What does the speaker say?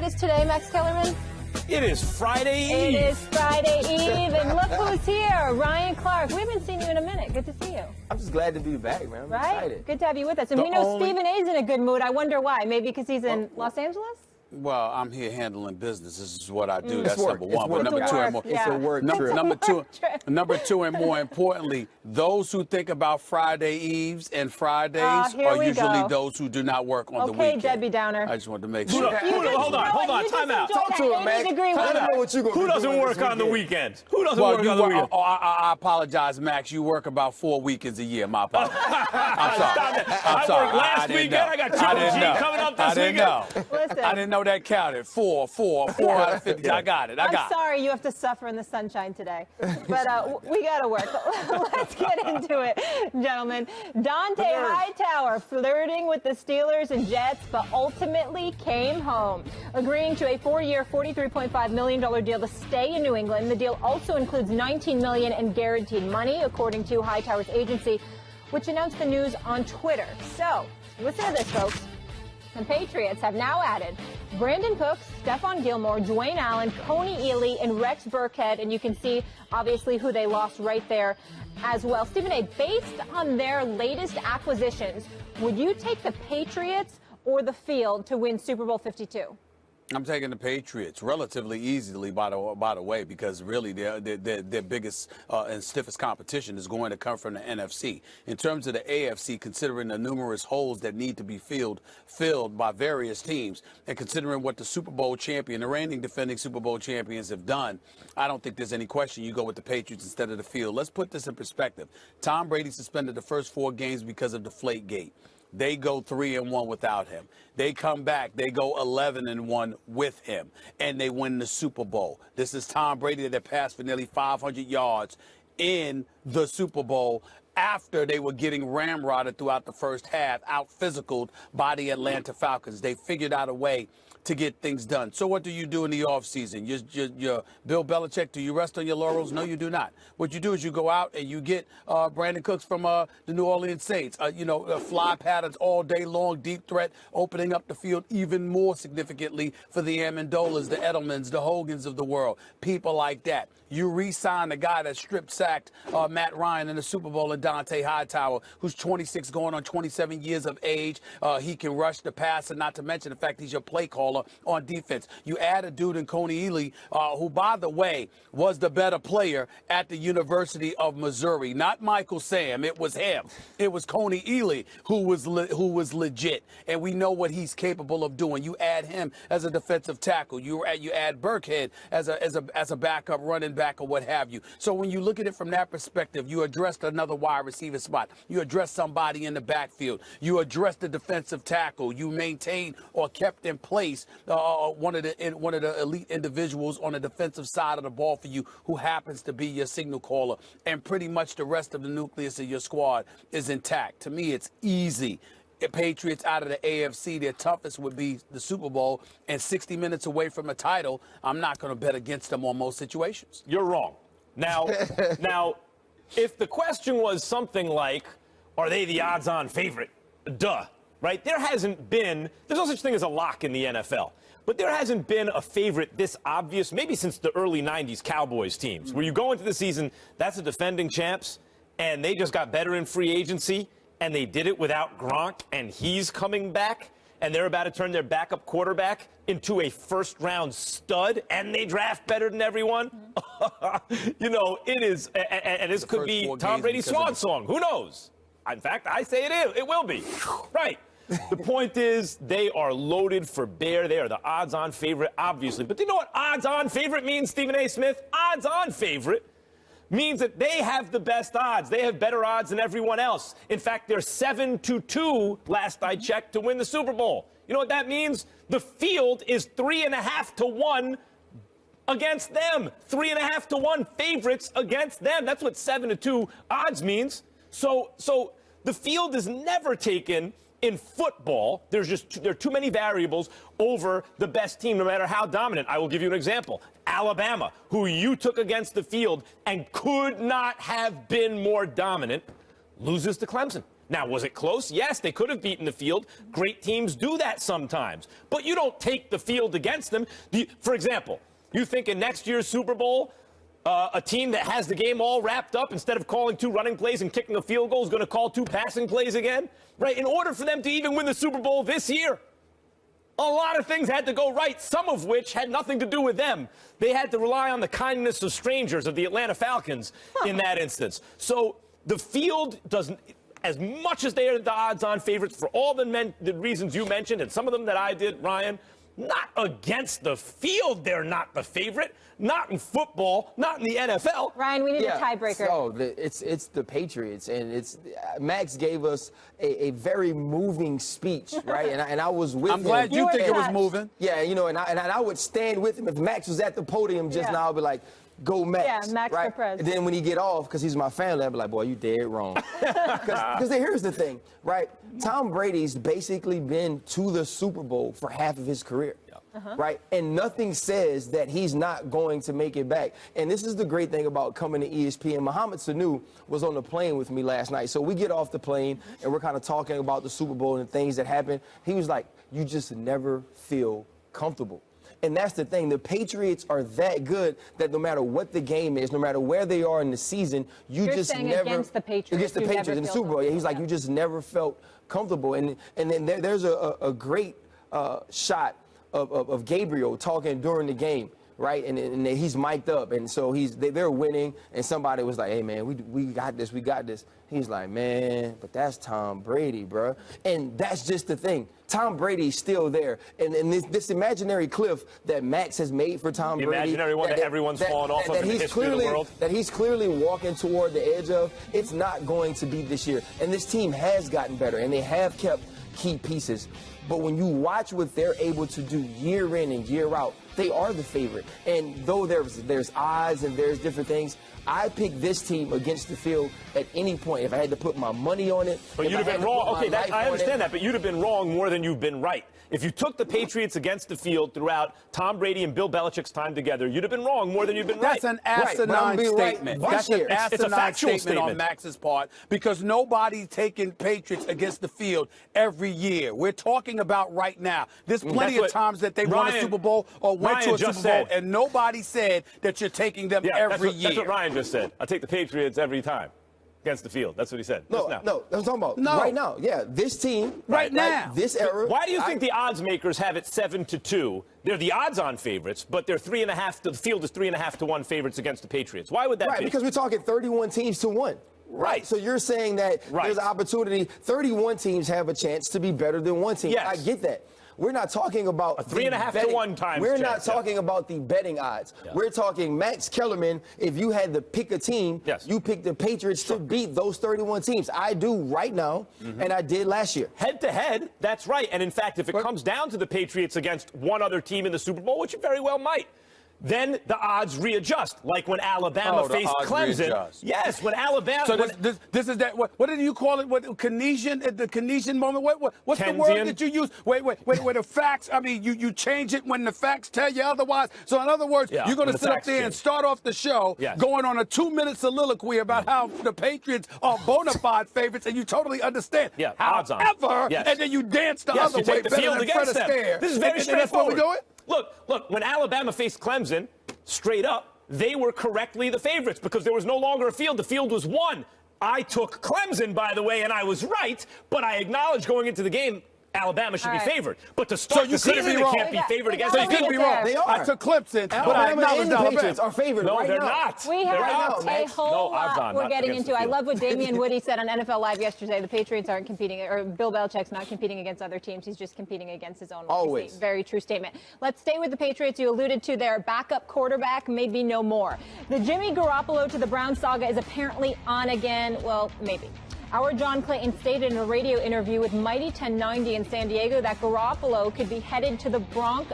what is today, Max Kellerman? It is Friday Eve. It is Friday Eve, and look who's here. Ryan Clark. We haven't seen you in a minute. Good to see you. I'm just glad to be back, man. I'm excited. Good to have you with us. And we know Stephen A's in a good mood. I wonder why. Maybe because he's in Los Angeles? Well, I'm here handling business. This is what I do. It's That's work. number one. It's But work. number two and more. It's a work trip. Number two, and more importantly, those who think about Friday Eves and Fridays are usually those who do not work on the weekend. Okay, Debbie Downer. I just wanted to make sure. Hold on. Time out. Talk to him, man. I don't know what you're going to do. Who doesn't work on the weekend? Who doesn't work on the weekend? I apologize, Max. You work about 4 weekends a year. My apologies. I'm sorry. I worked last weekend. I got Triple G coming up this weekend. Listen. I didn't know that counted. Four out of 50. I got it. I'm sorry you have to suffer in the sunshine today, but we got to work. Let's get into it, gentlemen. Dont'a Hightower flirting with the Steelers and Jets, but ultimately came home, agreeing to a 4-year, $43.5 million deal to stay in New England. The deal also includes $19 million in guaranteed money, according to Hightower's agency, which announced the news on Twitter. So, listen to this, folks. The Patriots have now added Brandon Cooks, Stephon Gilmore, Dwayne Allen, Coney Ealy, and Rex Burkhead. And you can see, obviously, who they lost right there as well. Stephen A., based on their latest acquisitions, would you take the Patriots or the field to win Super Bowl 52? I'm taking the Patriots relatively easily, by the way, because really their biggest and stiffest competition is going to come from the NFC. In terms of the AFC, considering the numerous holes that need to be filled by various teams, and considering what the Super Bowl champion, the reigning defending Super Bowl champions have done, I don't think there's any question you go with the Patriots instead of the field. Let's put this in perspective. Tom Brady suspended the first 4 games because of Deflategate. They go 3-1 without him. They come back. They go 11-1 with him, and they win the Super Bowl. This is Tom Brady that passed for nearly 500 yards in the Super Bowl after they were getting ramrodded throughout the first half, out-physicaled by the Atlanta Falcons. They figured out a way to get things done. So what do you do in the offseason? You're Bill Belichick. Do you rest on your laurels? No, you do not. What you do is you go out and you get Brandon Cooks from the New Orleans Saints. Fly patterns all day long, deep threat, opening up the field even more significantly for the Amendolas, the Edelmans, the Hogans of the world, people like that. You re-sign the guy that strip-sacked Matt Ryan in the Super Bowl, and Dont'a Hightower, who's 26 going on 27 years of age. He can rush the passer, not to mention the fact he's your play caller on defense. You add a dude in Coney Ealy, who, by the way, was the better player at the University of Missouri. Not Michael Sam. It was him. It was Coney Ealy who was legit, and we know what he's capable of doing. You add him as a defensive tackle. You add Burkhead as a backup running back or what have you. So when you look at it from that perspective, you addressed another wide receiver spot. You addressed somebody in the backfield. You addressed the defensive tackle. You maintained or kept in place one of the elite individuals on the defensive side of the ball for you, who happens to be your signal caller, and pretty much the rest of the nucleus of your squad is intact. To me, it's easy. Patriots out of the AFC, their toughest would be the Super Bowl, and 60 minutes away from a title. I'm not going to bet against them on most situations. You're wrong. Now, if the question was something like, are they the odds-on favorite? Duh, right? There's no such thing as a lock in the NFL. But there hasn't been a favorite this obvious, maybe since the early 90s Cowboys teams, where you go into the season, that's the defending champs, and they just got better in free agency, and they did it without Gronk, and he's coming back, and they're about to turn their backup quarterback into a first-round stud, and they draft better than everyone. It is, and this could be Tom Brady's swan song. Who knows? In fact, I say it is. It will be. Right. The point is, they are loaded for bear. They are the odds-on favorite, obviously. But do you know what odds-on favorite means, Stephen A. Smith? Odds-on favorite means that they have the best odds. They have better odds than everyone else. In fact, they're 7-2, last I checked, to win the Super Bowl. You know what that means? The field is 3.5 to 1 against them. 3.5 to 1 favorites against them. That's what 7-2 odds means. So the field is never taken in football. There are too many variables over the best team, no matter how dominant. I will give you an example. Alabama, who you took against the field and could not have been more dominant, loses to Clemson. Now, was it close? Yes, they could have beaten the field. Great teams do that sometimes. But you don't take the field against them. For example, you think in next year's Super Bowl, a team that has the game all wrapped up, instead of calling 2 running plays and kicking a field goal, is going to call 2 passing plays again? Right? In order for them to even win the Super Bowl this year, a lot of things had to go right, some of which had nothing to do with them. They had to rely on the kindness of strangers, of the Atlanta Falcons in that instance. So the field doesn't, as much as they are the odds-on favorites for all the reasons you mentioned, and some of them that I did, Ryan, not against the field, they're not the favorite. Not in football, not in the NFL. Ryan, we need a tiebreaker. So it's the Patriots, and Max gave us a very moving speech, right? And I was with him. I'm glad you think it was moving. Yeah, you know, and I would stand with him. If Max was at the podium just now, I'd be like, go Max. Yeah, Max right? for president. And then when he get off, because he's my family, I'd be like, boy, you dead wrong. Because here's the thing, right? Tom Brady's basically been to the Super Bowl for half of his career. Right? And nothing says that he's not going to make it back. And this is the great thing about coming to ESPN. Mohamed Sanu was on the plane with me last night. So we get off the plane, and we're kind of talking about the Super Bowl and the things that happened. He was like, you just never feel comfortable. And that's the thing. The Patriots are that good that no matter what the game is, no matter where they are in the season, You're just saying never against the Patriots in the Super Bowl. Yeah, he's like, you just never felt comfortable. And then there's a great shot of Gabriel talking during the game, right? And he's mic'd up, and so they're winning, and somebody was like, hey, man, we got this, we got this. He's like, man, but that's Tom Brady, bro. And that's just the thing. Tom Brady's still there. And this imaginary cliff that Max has made for Tom Brady. The imaginary one that everyone's fallen off of in the history of the world. That he's clearly walking toward the edge of, it's not going to be this year. And this team has gotten better, and they have kept key pieces. But when you watch what they're able to do year in and year out, they are the favorite. And though there's odds and there's different things, I pick this team against the field at any point. If I had to put my money on it. But you'd have been wrong. Okay, I understand that, but you'd have been wrong more than you've been right. If you took the Patriots against the field throughout Tom Brady and Bill Belichick's time together, you'd have been wrong more than you've been right. That's an asinine statement. That's an asinine statement on Max's part, because nobody's taking Patriots against the field every year. We're talking about right now. There's plenty of times that they won a Super Bowl or went to a Super Bowl, and nobody said that you're taking them every year. That's what Ryan just said. I take the Patriots every time against the field. That's what he said. No, that's what I'm talking about. Right now. Yeah, this team. Right now. This era. Why do you think the odds makers have it 7-2? They're the odds-on favorites, but they're 3.5. The field is 3.5 to 1 favorites against the Patriots. Why would that be? Right, because we're talking 31 teams to 1. Right. So you're saying that there's an opportunity. 31 teams have a chance to be better than 1 team. Yes. I get that. We're not talking about a 3.5 to 1 times. We're not talking about the betting odds. Yeah. We're talking Max Kellerman. If you had to pick a team, you pick the Patriots to beat those 31 teams. I do right now, and I did last year. Head to head, that's right. And in fact, if it comes down to the Patriots against one other team in the Super Bowl, which it very well might, then the odds readjust, like when Alabama faced Clemson. Readjust. Yes, when Alabama. So this is that. What did you call it? What Keynesian? The Keynesian moment. What's the word that you use? Wait. The facts. I mean, you change it when the facts tell you otherwise. So in other words, you're going to sit up there and start off the show going on a 2-minute soliloquy about how the Patriots are bona fide favorites, and you totally understand. Yeah. However, and then you dance the other way better than Fred Astaire. This is very straightforward. That's what we're doing. Look, when Alabama faced Clemson, straight up, they were correctly the favorites because there was no longer a field. The field was 1. I took Clemson, by the way, and I was right, but I acknowledged going into the game, Alabama should be favored. But to start the season, they can't be favored against the field. They are. I took Clemson, but I Alabama and the Patriots are favored No, right they're now. not. We have a whole odds lot on, we're not getting against into. the I field. love what Damian Woody said on NFL Live yesterday. The Patriots aren't competing, or Bill Belichick's not competing against other teams. He's just competing against his own. Always. Very true statement. Let's stay with the Patriots. You alluded to their backup quarterback, maybe no more. The Jimmy Garoppolo to the Browns saga is apparently on again. Well, maybe. Our John Clayton stated in a radio interview with Mighty 1090 in San Diego that Garoppolo could be headed to the Broncos.